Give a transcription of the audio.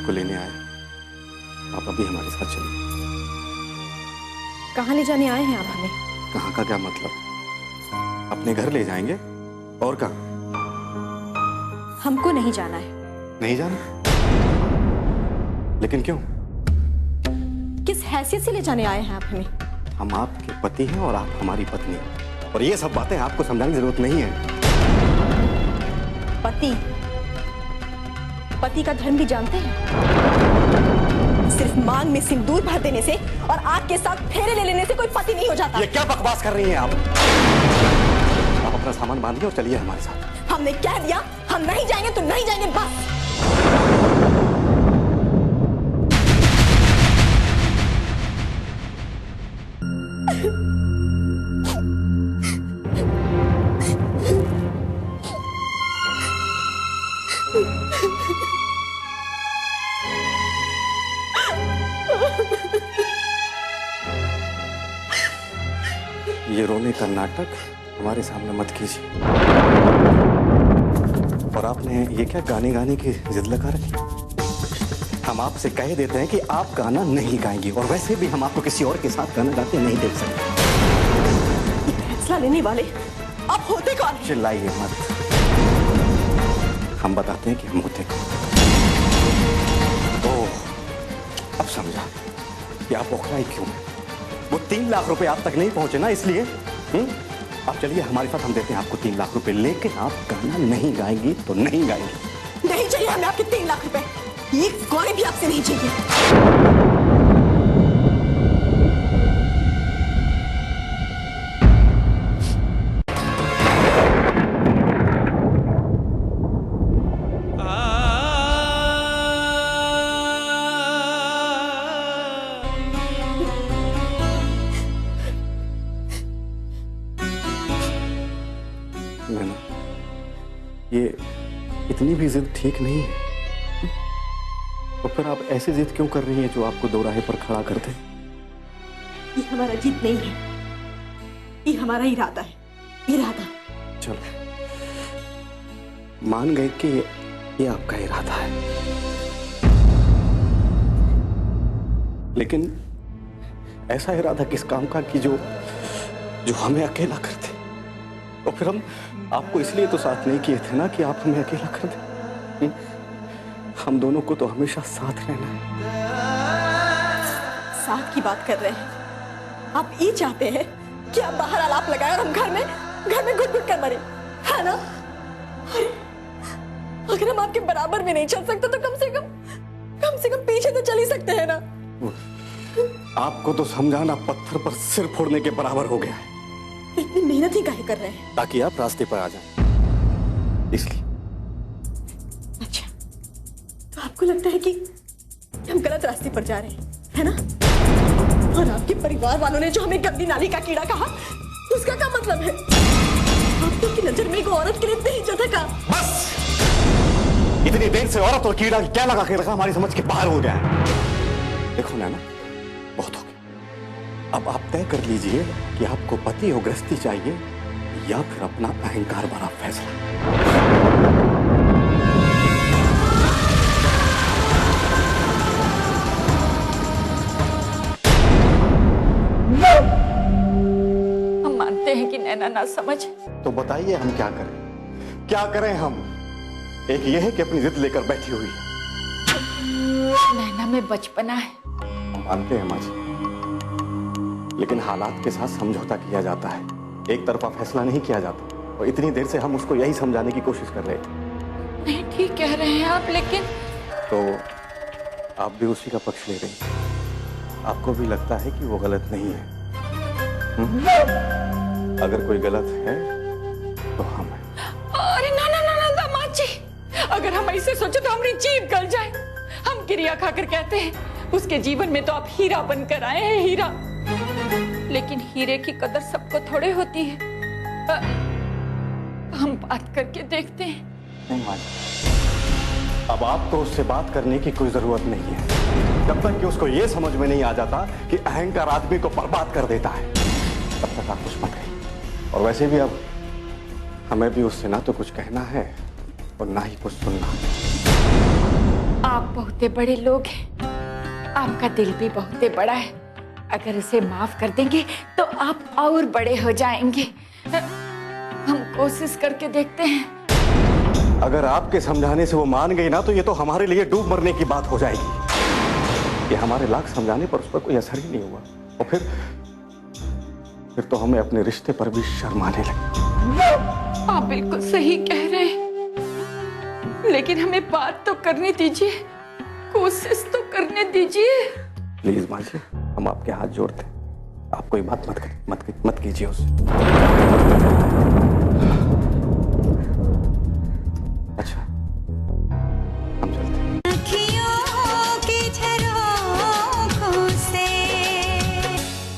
आपको लेने आए। आप अभी हमारे साथ चलिए। कहाँ ले जाने आए हैं आप हमें? कहाँ का क्या मतलब? अपने घर ले जाएंगे और कहाँ? हमको नहीं जाना है। नहीं जाना? लेकिन क्यों? किस हैसियत से ले जाने आए हैं आप हमें? हम आपके पति हैं और आप हमारी पत्नी, और ये सब बातें आपको समझाने की जरूरत नहीं है। पति का धर्म भी जानते हैं? सिर्फ मांग में सिंदूर भर देने से और आग के साथ फेरे ले लेने से कोई पति नहीं हो जाता। ये क्या बकवास कर रही हैं आप? आप अपना सामान बांधिए और चलिए हमारे साथ। हमने कह दिया हम नहीं जाएंगे तो नहीं जाएंगे, बस। ये रोने का नाटक हमारे सामने मत कीजिए। और आपने ये क्या गाने गाने की जिद लगा रखी? हम आपसे कह देते हैं कि आप गाना नहीं गाएंगी, और वैसे भी हम आपको किसी और के साथ गाना गाते नहीं देख सकते। फैसला लेने वाले आप होते कौन हैं? चिल्लाइए मत, हम बताते हैं कि हम होते कौन। ओह, अब समझा कि आप बौखलाए क्यों। वो 3 लाख रुपए आप तक नहीं पहुंचे ना, इसलिए। आप चलिए हमारे साथ, हम देते हैं आपको 3 लाख रुपए, लेकिन आप गाना नहीं गाएंगी तो नहीं गाएंगी। नहीं चाहिए हमें आपके 3 लाख रुपए, ये कौन भी आपसे नहीं चाहिए। नैना, ये इतनी भी जिद ठीक नहीं है। तो फिर आप ऐसी जिद क्यों कर रही हैं जो आपको दो राहे पर खड़ा कर दे? ये हमारा जिद नहीं है, ये हमारा इरादा है। इरादा। चलो, मान गए कि ये आपका इरादा है, लेकिन ऐसा इरादा किस काम का कि जो हमें अकेला कर दे। और फिर हम आपको इसलिए तो साथ नहीं किए थे ना कि आप हमें अकेला कर दें। हम दोनों को तो हमेशा साथ रहना है। साथ की बात कर रहे हैं आप? ये चाहते हैं कि आप बाहर आलाप लगाए और हम घर में घुट-घुट कर मरे, है ना? अगर हम आपके बराबर में नहीं चल सकते तो कम से कम पीछे तो चल ही सकते हैं ना। आपको तो समझाना पत्थर पर सिर फोड़ने के बराबर हो गया है। इतनी मेहनत ही काहे कर रहे हैं? ताकि आप रास्ते पर आ जाएं, इसलिए। अच्छा, तो आपको लगता है कि हम गलत रास्ते पर जा रहे हैं, है ना? और आपके परिवार वालों ने जो हमें गंदी नाली का कीड़ा कहा, उसका क्या मतलब है? आपको की नजर में एक औरत के लिए इतनी इज्जत है का? बस! इतनी देर से औरत और कीड़ा क्या लगा के रखा, हमारी समझ के बाहर हो गया है। देखो नैना, बहुत हो गया। अब आप तय कर लीजिए कि आपको पति और गृहस्थी चाहिए या फिर अपना अहंकार भरा फैसला। हम मानते हैं कि नैना ना समझ। तो बताइए हम क्या करें? क्या करें हम? एक ये है कि अपनी जिद लेकर बैठी हुई है। नैना में बचपना है। हम मानते हैं माँ जी, लेकिन हालात के साथ समझौता किया जाता है, एक तरफा फैसला नहीं किया जाता। और इतनी देर से हम उसको यही समझाने की कोशिश कर रहे थे। नहीं, ठीक कह रहे हैं आप, लेकिन तो आप भी उसी का पक्ष ले रही हैं। आपको भी लगता है कि वो गलत नहीं है। अगर कोई गलत है तो हम हैं। अरे ना ना ना ना दामाद जी, अगर हम ऐसे सोचे तो हमारी जीभ गल जाए। हम क्रिया खाकर कहते हैं उसके जीवन में तो आप हीरा बनकर आए हैं, हीरा। लेकिन हीरे की कदर सबको थोड़े होती है। हम बात करके देखते हैं। नहीं माँ जी, अब आपको उससे बात करने की कोई जरूरत नहीं है, जब तक कि उसको ये समझ में नहीं आ जाता कि अहंकार आदमी को बर्बाद कर देता है, तब तक आप कुछ मत कहिए। और वैसे भी अब हमें भी उससे ना तो कुछ कहना है और ना ही कुछ सुनना। आप बहुते बड़े लोग हैं, आपका दिल भी बहुते बड़ा है। अगर उसे माफ कर देंगे तो आप और बड़े हो जाएंगे। हम कोशिश करके देखते हैं। अगर आपके समझाने से वो मान गई ना तो ये तो हमारे लिए डूब मरने की बात हो जाएगी। ये हमारे लाख समझाने पर उस पर कोई असर ही नहीं हुआ और फिर तो हमें अपने रिश्ते पर भी शर्माने लगे। आप बिल्कुल सही कह रहे हैं, लेकिन हमें बात तो करने दीजिए, कोशिश तो करने दीजिए। प्लीज माँ जी, हम आपके हाथ जोड़ते हैं, आप कोई बात मत कीजिए उससे।